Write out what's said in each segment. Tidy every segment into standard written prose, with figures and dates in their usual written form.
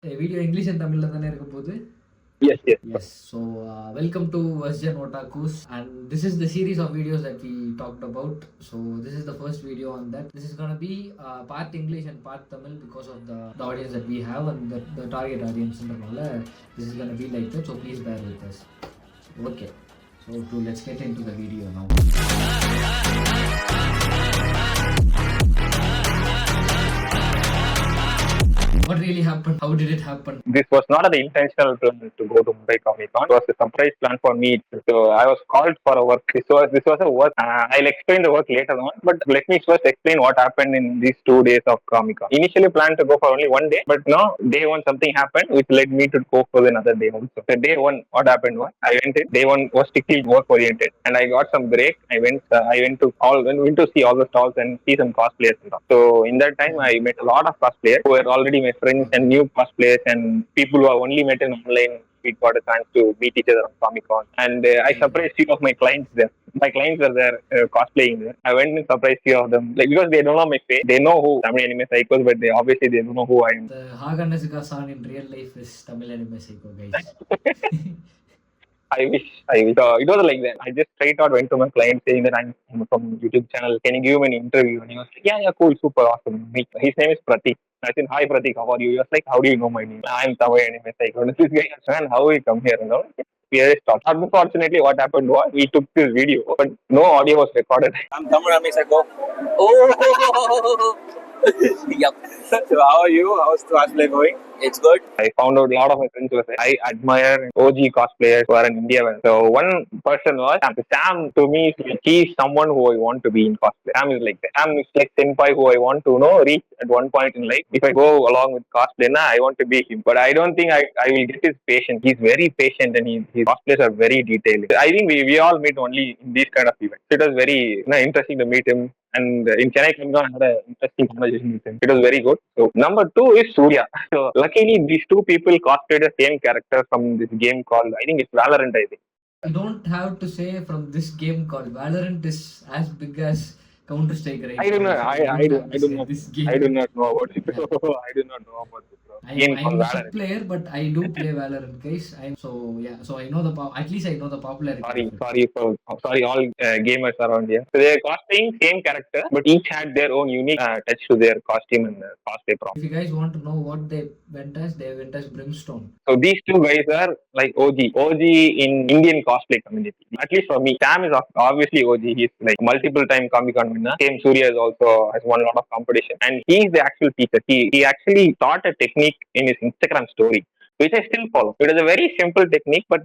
Video English and தமிழ்ல தானே இருக்க போகுது. Yes, yes. Yes. So, welcome to Virgin Otakus, and this is the series of videos that we talked about. So, this is the first video on that. This is gonna be part English and part Tamil because of the audience that we have and the target audience. This is gonna be like that. So, please bear with us. Okay. So, let's get into the video now. What really happened? How did it happen? This was not an intentional plan to go to Mumbai ComiCon. It was a surprise plan for me. So I was called for a work. This was a work. I'll explain the work later on. But let me first explain what happened in these 2 days of ComiCon. Initially planned to go for only one day, but no, day one something happened which led me to go for another day also. So day one, what happened was I went in. Day one was strictly work oriented, and I got some break. I went to see all the stalls and see some cosplayers and all. So in that time, I met a lot of cosplayers who were already my friends and new cosplayers and people who have only met in online. We got a chance to meet each other on Comic Con, and I surprised few of my clients there. My clients were there cosplaying there. I went and surprised few of them, like because they don't know my face. They know who Tamil anime psychos, but they obviously they don't know who I am. The Haganasuka-san in real life is Tamil anime psycho, guys. I wish. So it was like that. I just straight out went to my client saying that I'm from YouTube channel. Can you give me an interview? And he was like, yeah, cool, super awesome. His name is Pratik. I said, hi Pratik, how are you? He was like, how do you know my name? I'm Tamil anime psycho. This guy, man, how we come here? You know? We just talked. Unfortunately, what happened was we took this video, but no audio was recorded. I'm Tamil anime psycho. Oh, yep. So how are you? How's cosplay going? It's good. I found out a lot of my friends were there. I admire OG cosplayers who are in India. So one person was Sam. Sam to me is like, he's someone who I want to be in cosplay. Sam is like that. Sam is like senpai who I want to reach at one point in life. If I go along with cosplay, I want to be him. But I don't think I will get his patience. He's very patient and his cosplays are very detailed. I think we all meet only in these kind of events. It was very interesting to meet him. And in Chennai, I had an interesting conversation with him. It was very good. So number two is Surya. So luckily, these two people cosplayed the same character from this game called, I think it's Valorant, I think. You don't have to say from this game called Valorant is as big as Counter Strike, right? I don't know. I do not. This game. I do not know about it. I do not know about it. I'm a ship player, but I do play Valorant, guys. So I know at least I know the popularity. Sorry, all gamers around here. So they're cosplaying same character, but each had their own unique touch to their costume and cosplay prop. If you guys want to know what they went as Brimstone. So these two guys are like OG in Indian cosplay community. At least for me, Sam is obviously OG. He's like multiple time Comic Con winner. Same Surya is also has won a lot of competition, and he's the actual teacher. He actually taught a technique in his Instagram story, which I still follow. It is a very simple technique, but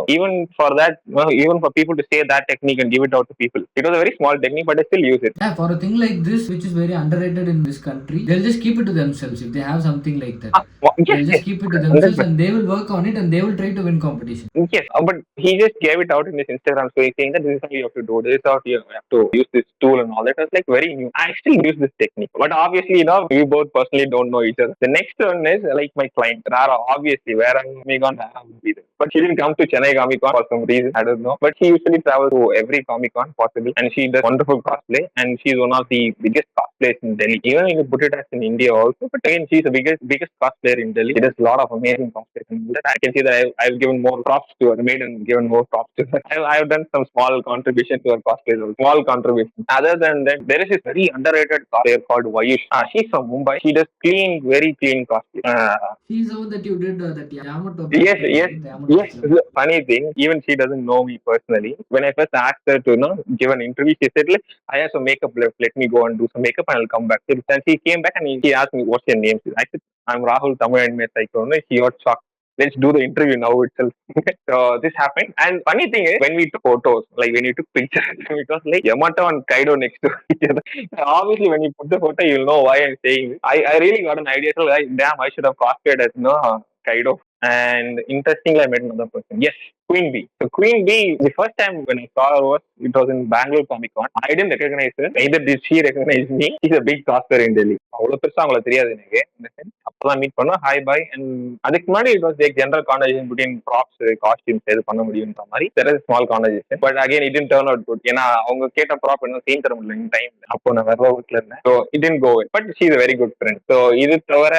even for that, even for people to say that technique and give it out to people, it was a very small technique, but I still use it. Yeah, for a thing like this, which is very underrated in this country, they'll just keep it to themselves if they have something like that. They'll just keep it to themselves and they will work on it and they will try to win competition. Yes, but he just gave it out in his Instagram story saying that this is how you have to do, this is how you have to use this tool and all that. It's like very new. I still use this technique, but obviously, we both personally don't know each other. The next one is like my client, Rara. Obviously, where I'm ComiCon, Rara will be there. But she didn't come to Chennai Comic Con for some reason, I don't know. But she usually travels to every Comic Con possible, and she does wonderful cosplay, and she's one of the biggest cosplayers in Delhi. Even if you put it as in India also, but again, she's the biggest cosplayer in Delhi. She does a lot of amazing cosplays. And I can see that I've given more props to her, made and given more props to her. I've done some small contribution to her cosplays, small contribution. Other than that, there is this very underrated cosplayer called Vayush. She's from Mumbai. She does very clean cosplay. She's the one that you did that Yamato. Yes. Funny thing, even she doesn't know me personally. When I first asked her to give an interview, she said, like, I have some makeup left. Let me go and do some makeup and I'll come back. And she came back and she asked me, what's your name? I said, I'm Rahul Tamil anime psycho. She got shocked. Let's do the interview now itself. So this happened. And funny thing is, when we took photos, like when you took pictures, because like Yamato and Kaido next to each other. Obviously, when you put the photo, you'll know why I'm saying this. I really got an idea. So like, damn, I should have cosplayed as Kaido. And interestingly, I met another person. Yes, Queen Bee. So Queen Bee, the first time when I saw her it was in Bangalore ComiCon. I didn't recognize her. Neither did she recognize me. She's a big cosplayer in Delhi. அவ்வளோ பெருசா அவங்கள தெரியாது எனக்கு. அப்பதான் meet பண்ணோம், hi bye. And அதுக்கு முன்னாடி it was like general conversation between props, costumes எது பண்ண முடியுன்ற மாதிரி there is small conversation. But again it turn out good. ஏன்னா அவங்க கேட்ட ப்ராப் என்ன சீன் தர முடியல இந்த டைம். அப்போ நான் வேற வீட்டில் இருந்தேன். So it didn't go. But she is very good friend. So இது தவிர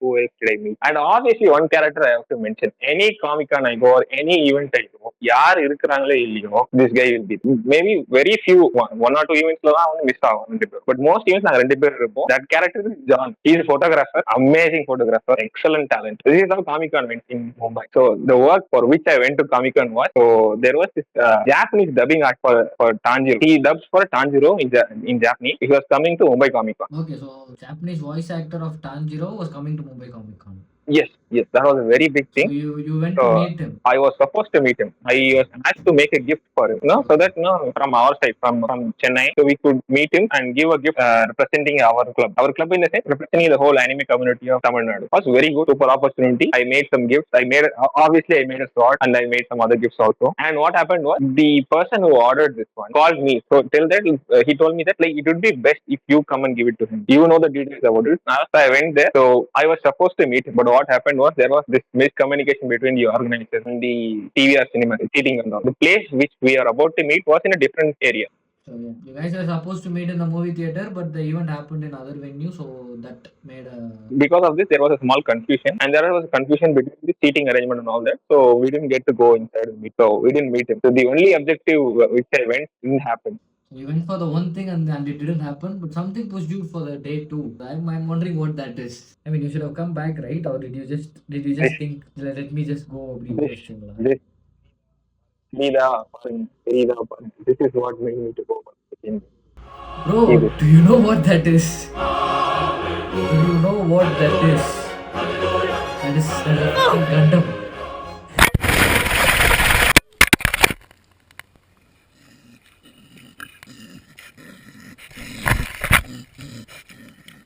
who else did I meet? And obviously one character I have to mention. Any Comic Con I go or any event I go, யார் இருக்கிறாங்களே இல்லையோ this guy will be. Maybe very few one or two events தான் வந்து miss ஆகும் ரெண்டு பேர். But most events நாங்கள் ரெண்டு பேர் இருப்போம். That character is John. He is a photographer, amazing photographer, excellent talent. This is how Comic Con went in Mumbai. So the work for which I went to Comic Con was, so there was this Japanese dubbing art for Tanjiro. He dubs for Tanjiro in Japanese. He was coming to Mumbai Comic Con. Okay, so Japanese voice actor of Tanjiro was coming to Mumbai Comic Con. Yes, that was a very big thing. So you went to meet him. I was supposed to meet him. I was asked to make a gift for him, so that from our side, from Chennai, so we could meet him and give a gift representing our club. Our club in the sense representing the whole anime community of Tamil Nadu. It was very good, super opportunity. I made some gifts. I made a sword and I made some other gifts also. And what happened was the person who ordered this one called me. So till that he told me that like it would be best if you come and give it to him. You know the details about it. So I went there. So I was supposed to meet him, but what happened was there was this miscommunication between the organizers and the TVR cinema seating and all. The place which we are about to meet was in a different area. So yeah, you guys are supposed to meet in the movie theater, but the event happened in other venue, so that made a... Because of this, there was a small confusion, and there was a confusion between the seating arrangement and all that. So we didn't get to go inside and meet. So we didn't meet him. So the only objective which I went didn't happen. You went for the one thing and it didn't happen, but something pushed you for the day two. I'm wondering what that is. I mean, you should have come back, right? Or did you just think, let me just go? This is what made me to go back. Bro, do you know what that is? Do you know what that is? That is a Gundam.